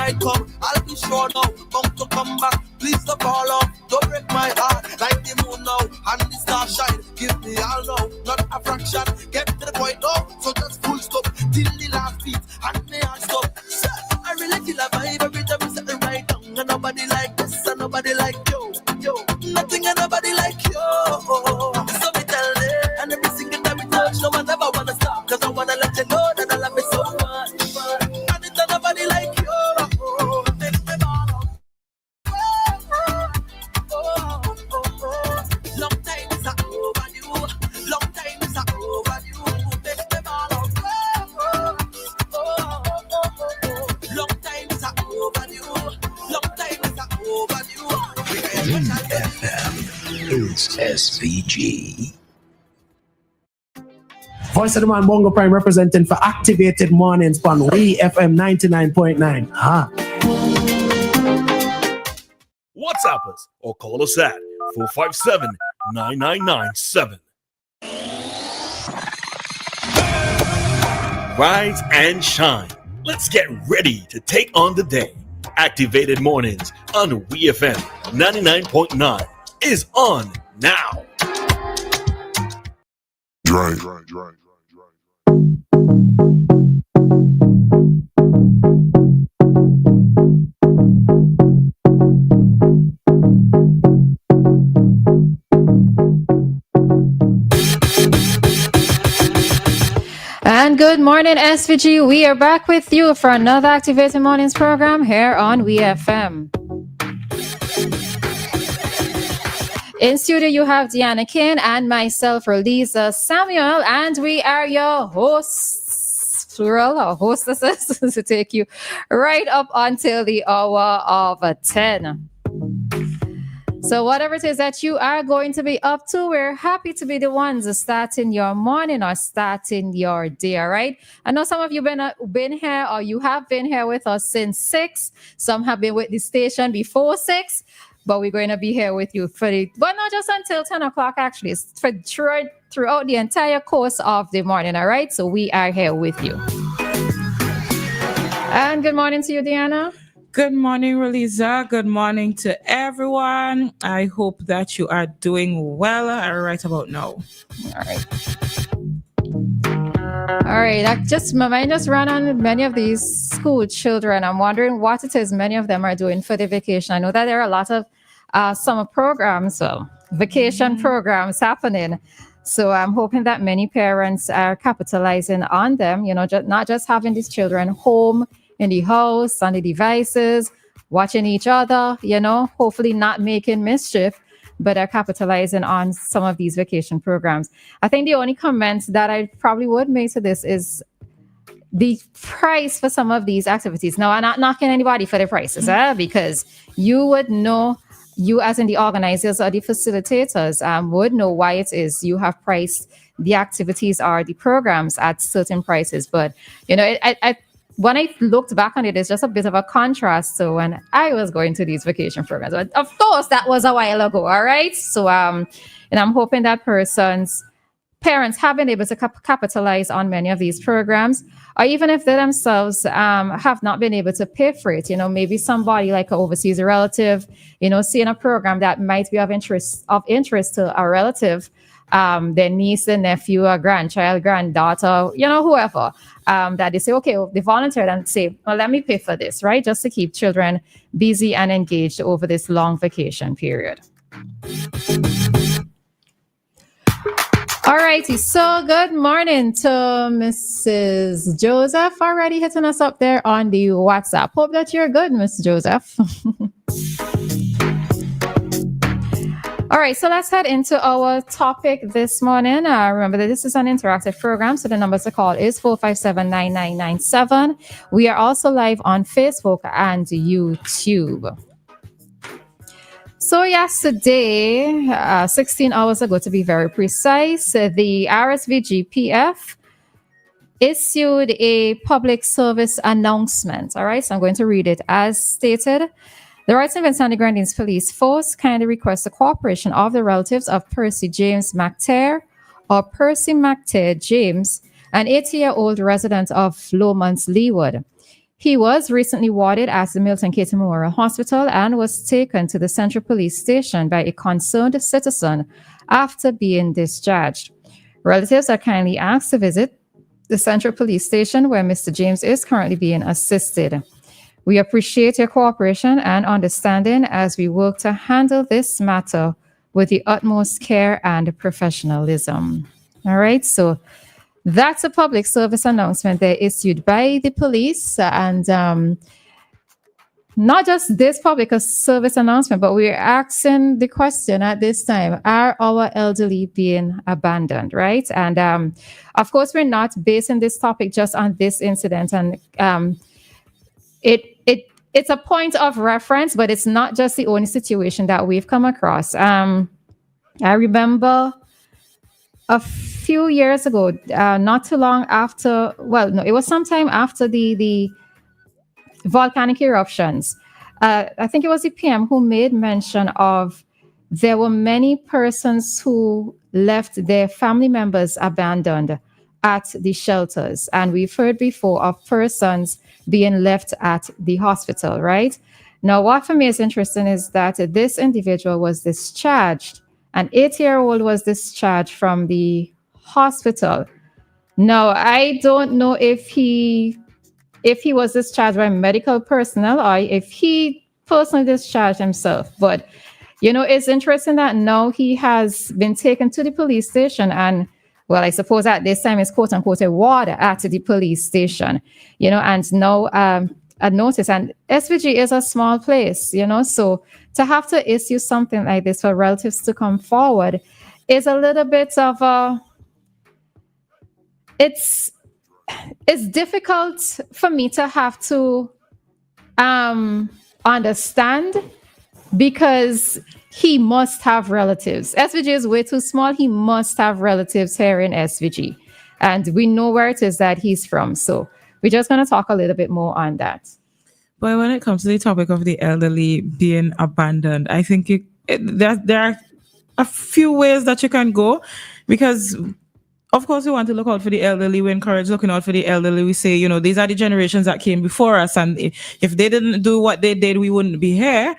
night come, I'll be sure now. Bound to come back, please don't fall off. Don't break my heart, like the moon now. And the star shine, give me all now. Not a fraction, get to the point now. So just full stop, till the last beat. And me heart stop. I really feel a vibe every time you set it right down. And nobody like this, and nobody like you. Nothing and nobody like you. So me tell them, and every single time we touch, no man ever wanna stop. Cause I wanna let you know that I love you so much. And it's nobody like you. Make me ball up. Long time is a overdue. Long time is a overdue. Make me ball up. Long time is a overdue. Long time is a overdue. WEFM is SVG. Voice of the Man Bongo Prime representing for Activated Mornings on WEFM 99.9. WhatsApp us or call us at 457-9997. Rise and shine. Let's get ready to take on the day. Activated Mornings on WEFM 99.9 is on now. Right. And good morning, SVG. We are back with you for another Activated Mornings program here on WEFM. In studio, you have Dianna, Cain, and myself, Roleza, Samuel, and we are your hosts, plural, or hostesses, to take you right up until the hour of 10. So whatever it is that you are going to be up to, we're happy to be the ones starting your morning or starting your day, all right? I know some of you been here, or you have been here with us since 6. Some have been with the station before 6. But we're going to be here with you but not just until 10 o'clock, actually. It's throughout the entire course of the morning, all right? So we are here with you. And good morning to you, Dianna. Good morning, Roleza. Good morning to everyone. I hope that you are doing well right about now. All right. My mind just ran on many of these school children. I'm wondering what it is many of them are doing for the vacation. I know that there are a lot of summer programs, vacation programs happening. So I'm hoping that many parents are capitalizing on them, not just having these children home in the house, on the devices, watching each other, hopefully not making mischief, but are capitalizing on some of these vacation programs. I think the only comment that I probably would make to this is the price for some of these activities. Now, I'm not knocking anybody for the prices, because you would know, you as in the organizers or the facilitators would know why it is you have priced the activities or the programs at certain prices. But, when I looked back on it, it's just a bit of a contrast to when I was going to these vacation programs. But of course, that was a while ago, all right? So, and I'm hoping that parents have been able to capitalize on many of these programs, or even if they themselves have not been able to pay for it, maybe somebody like an overseas relative, seeing a program that might be of interest to a relative, their niece, their nephew, a grandchild, granddaughter, whoever, that they say, okay, they volunteered and say, well, let me pay for this, right? Just to keep children busy and engaged over this long vacation period. All righty, so good morning to Mrs. Joseph, already hitting us up there on the WhatsApp. Hope that you're good, Miss Joseph. All right, so let's head into our topic this morning. Remember that this is an interactive program, so the number to call is 457-9997. We are also live on Facebook and YouTube. So yesterday, 16 hours ago to be very precise, the RSVGPF issued a public service announcement. All right, so I'm going to read it as stated. The Rights and Vincent Grenadines Police Force kindly requests the cooperation of the relatives of Percy James McTair or Percy McTair James, an 80-year-old resident of Lowmans Leewood. He was recently warded at the Milton Caton Memorial Hospital and was taken to the Central Police Station by a concerned citizen after being discharged. Relatives are kindly asked to visit the Central Police Station where Mr. James is currently being assisted. We appreciate your cooperation and understanding as we work to handle this matter with the utmost care and professionalism. All right, so that's a public service announcement there issued by the police, and not just this public service announcement, but we're asking the question at this time: are our elderly being abandoned? Right, and of course, we're not basing this topic just on this incident, and it's a point of reference, but it's not just the only situation that we've come across. I remember a few years ago, not too long after, well, no, it was sometime after the volcanic eruptions. I think it was the PM who made mention of there were many persons who left their family members abandoned at the shelters. And we've heard before of persons being left at the hospital, right? Now, what for me is interesting is that this individual was discharged. An 8-year-old was discharged from the hospital. Now, I don't know if he was discharged by medical personnel or if he personally discharged himself. But, it's interesting that now he has been taken to the police station and, well, I suppose at this time it's quote unquote a ward at the police station, and now a notice. And SVG is a small place, so to have to issue something like this for relatives to come forward is a little bit of it's difficult for me to have to understand, because he must have relatives. SVG is way too small. He must have relatives here in SVG. And we know where it is that he's from. So we're just going to talk a little bit more on that. But when it comes to the topic of the elderly being abandoned, I think there are a few ways that you can go, because of course we want to look out for the elderly. We encourage looking out for the elderly. We say, these are the generations that came before us, and if they didn't do what they did, we wouldn't be here.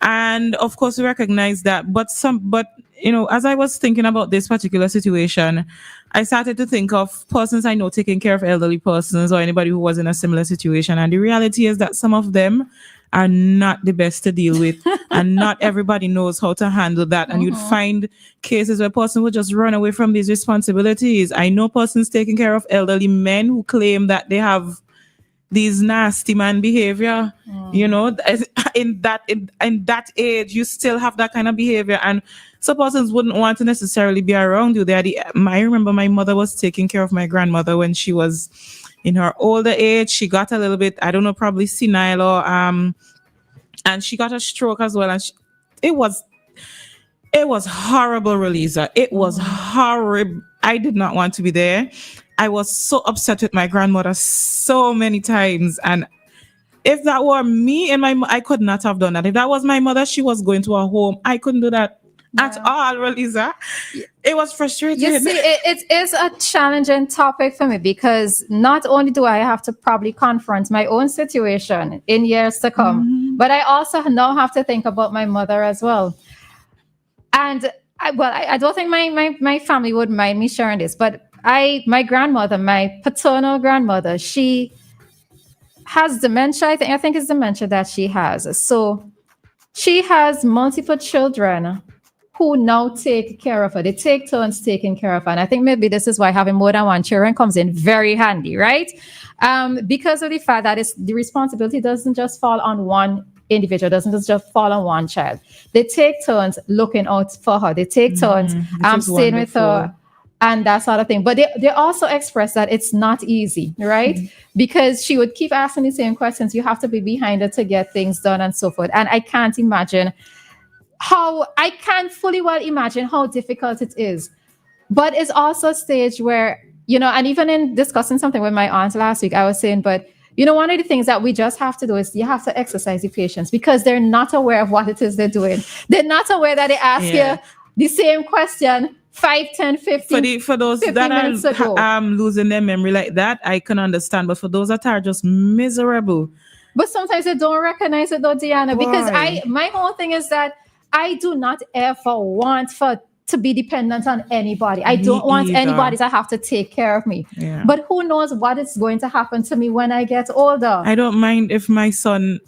And of course we recognize that, but as I was thinking about this particular situation, I started to think of persons I know taking care of elderly persons or anybody who was in a similar situation. And the reality is that some of them are not the best to deal with, and not everybody knows how to handle that. And you'd find cases where person would just run away from these responsibilities. I know persons taking care of elderly men who claim that they have these nasty man behavior. In that age, you still have that kind of behavior, and some persons wouldn't want to necessarily be around you. I remember my mother was taking care of my grandmother when she was in her older age. She got a little bit, I don't know, probably senile, or and she got a stroke as well. And it was horrible, Roleza. It was horrible. I did not want to be there. I was so upset with my grandmother so many times. And if that were me and I could not have done that. If that was my mother, she was going to her home. I couldn't do that at all, Roleza. It was frustrating. You see, it is a challenging topic for me, because not only do I have to probably confront my own situation in years to come, but I also now have to think about my mother as well. And I don't think my family would mind me sharing this, but my grandmother, my paternal grandmother, she has dementia. I think it's dementia that she has. So she has multiple children who now take care of her. They take turns taking care of her. And I think maybe this is why having more than one children comes in very handy, right? Because of the fact that the responsibility doesn't just fall on one individual, doesn't just fall on one child. They take turns looking out for her. They take turns staying with her and that sort of thing. But they also express that it's not easy, right? Because she would keep asking the same questions. You have to be behind her to get things done and so forth. And I can't fully well imagine how difficult it is. But it's also a stage where, and even in discussing something with my aunt last week, I was saying, but one of the things that we just have to do is you have to exercise the patience, because they're not aware of what it is they're doing. They're not aware that they ask you the same question 5, 10, 15, For those 50 that minutes ago. are losing their memory like that, I can understand. But for those that are just miserable, But sometimes I don't recognize it though, Dianna, because Why? my whole thing is that I do not ever want to be dependent on anybody. I Me don't want either. anybody to have to take care of me. Yeah. But who knows what is going to happen to me when I get older? I don't mind if my son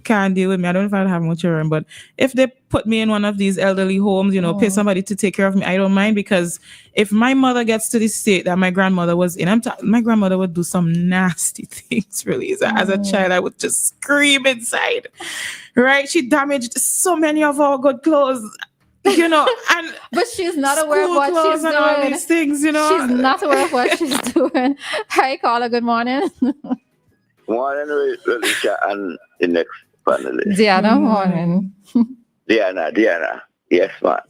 can't deal with me. I don't know if I'll have much children, but if they put me in one of these elderly homes, pay somebody to take care of me, I don't mind, because if my mother gets to the state that my grandmother was in, my grandmother would do some nasty things, really. As a child, I would just scream inside, right? She damaged so many of our good clothes, and but she's not aware of school what clothes she's and all doing. these things, She's not aware of what she's doing. Hi, caller. Good morning. Morning, Roleza, and the next panelist. Dianna, morning. Dianna. Yes, man.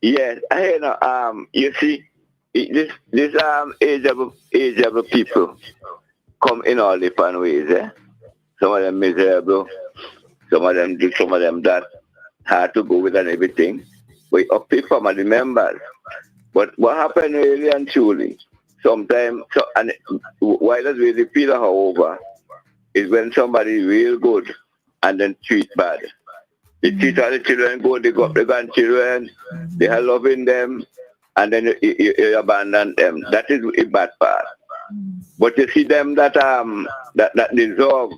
Yes, you see, this age of people come in all different ways. Some of them miserable, some of them this, some of them that, hard to go with and everything. We up to family members. But what happened really and truly, sometimes, why does really feel however, is when somebody real good and then treat bad. They treat all the children good, they got the grandchildren, they are loving them, and then you abandon them. That is a bad part. But you see them that deserve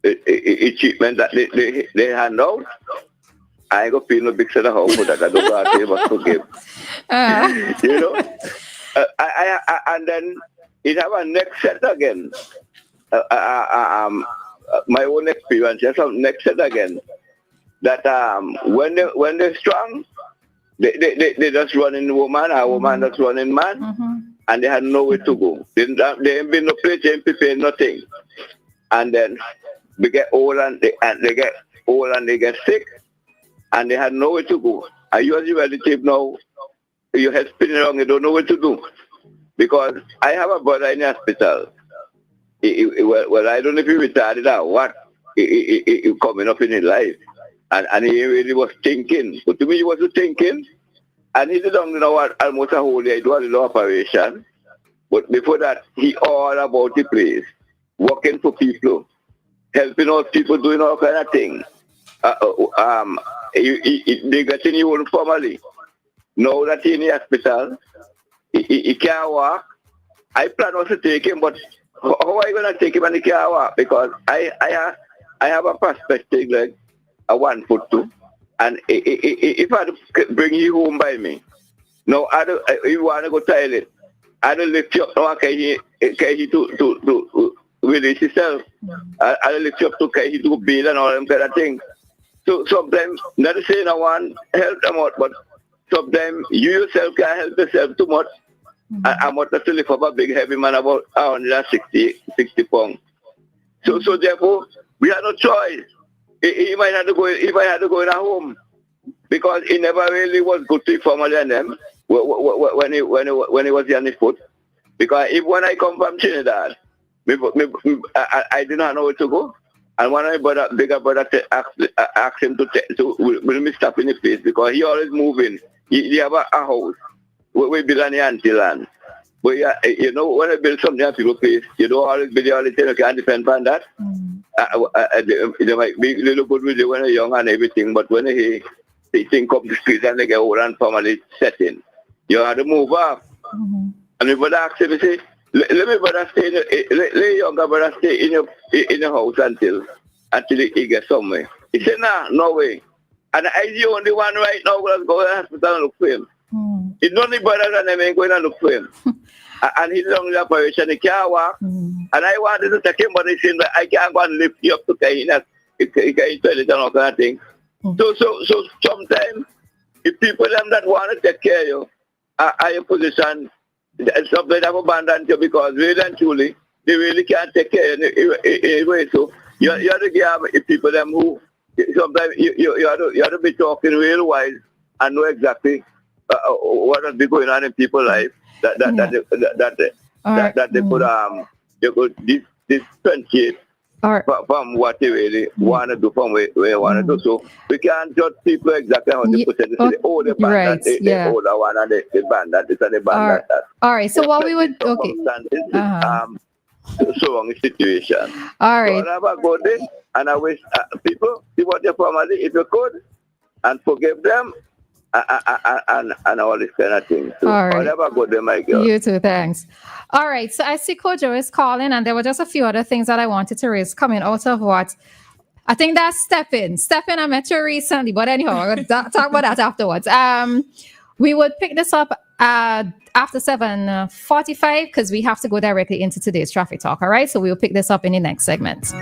a treatment that they hand out, I ain't gonna feel no big set of hope for that. I don't got to but forgive. And then it have a next set again. My own experience, just some next set again. That when they're strong, they just run in woman, a woman that's running man, and they had nowhere to go. They ain't been no place, they ain't prepared nothing. And then we get old and they get old and they get sick, and they had nowhere to go. And you as a relative now, your head spinning around, you don't know what to do. Because I have a brother in the hospital. Well, I don't know if he retarded or what. He coming up in his life. And he really was thinking. But to me, he was thinking. And he did almost a whole day. He did a little operation. But before that, he all about the place. Working for people. Helping out people, doing all kind of things. They got in his own family. Now that he's in the hospital, he can't walk. I plan also to take him, but how are you going to take him and he can't walk? Because I have a perspective like a 1'2", and if I bring you home by me, now you want to go toilet, I don't lift you up. No, can he to release himself? I don't lift you up to can he to bail and all them kind of things. So sometimes, not saying I want help them out, but sometimes you yourself can't help yourself too much. I'm not to lift up a big heavy man about 160 pounds. So therefore, we had no choice. He might have to go. He might have to go in a home because he never really was good to his family and them when he was on his foot. Because when I come from Trinidad, I did not know where to go. And one of my bigger brother asked him to will me stop in the place because he always moving. He have a house. We build on the auntie land. But when I build something on people's place, you don't always build all the thing, you can't depend on that. They might be a little good with you when they're young and everything, but when they think up the street and they get old and family setting, you have to move off. And my brother asked him, he say, let me brother stay, let younger brother stay in your house until he gets somewhere. He said, nah, no way. And I'm the only one right now who has go to the hospital and look for him. It's not the brothers and them ain't going to look for him. And he's on the operation, he can't walk. And I wanted to take him, but he said, I can't go and lift you up to Cain. He can't tell it and all kind of thing. So sometimes, if people them that want to take care of you are in position, sometimes have abandoned you because really and truly, they really can't take care of you anyway. So you have to give people them who, sometimes you have to be talking real wise and know exactly what has been going on in people's life that they could differentiate All right. from what they really want to do, from where they want to do. So we can't judge people exactly how they put it. The older band, right, the older one, and the band that is, and the band that. All right. So what we would So wrong situation. All right. So have a good day, and I wish people see what your family, if you could, and forgive them, and all this kind of thing. So all right. have a good day, my girl. You too. Thanks. All right. So I see Kojo is calling, and there were just a few other things that I wanted to raise coming out of what I think that's Stephen. Stephen, I met you recently, but anyhow, we're going to talk about that afterwards. We would pick this up after 7:45 because we have to go directly into today's traffic talk. All right. So we will pick this up in the next segment.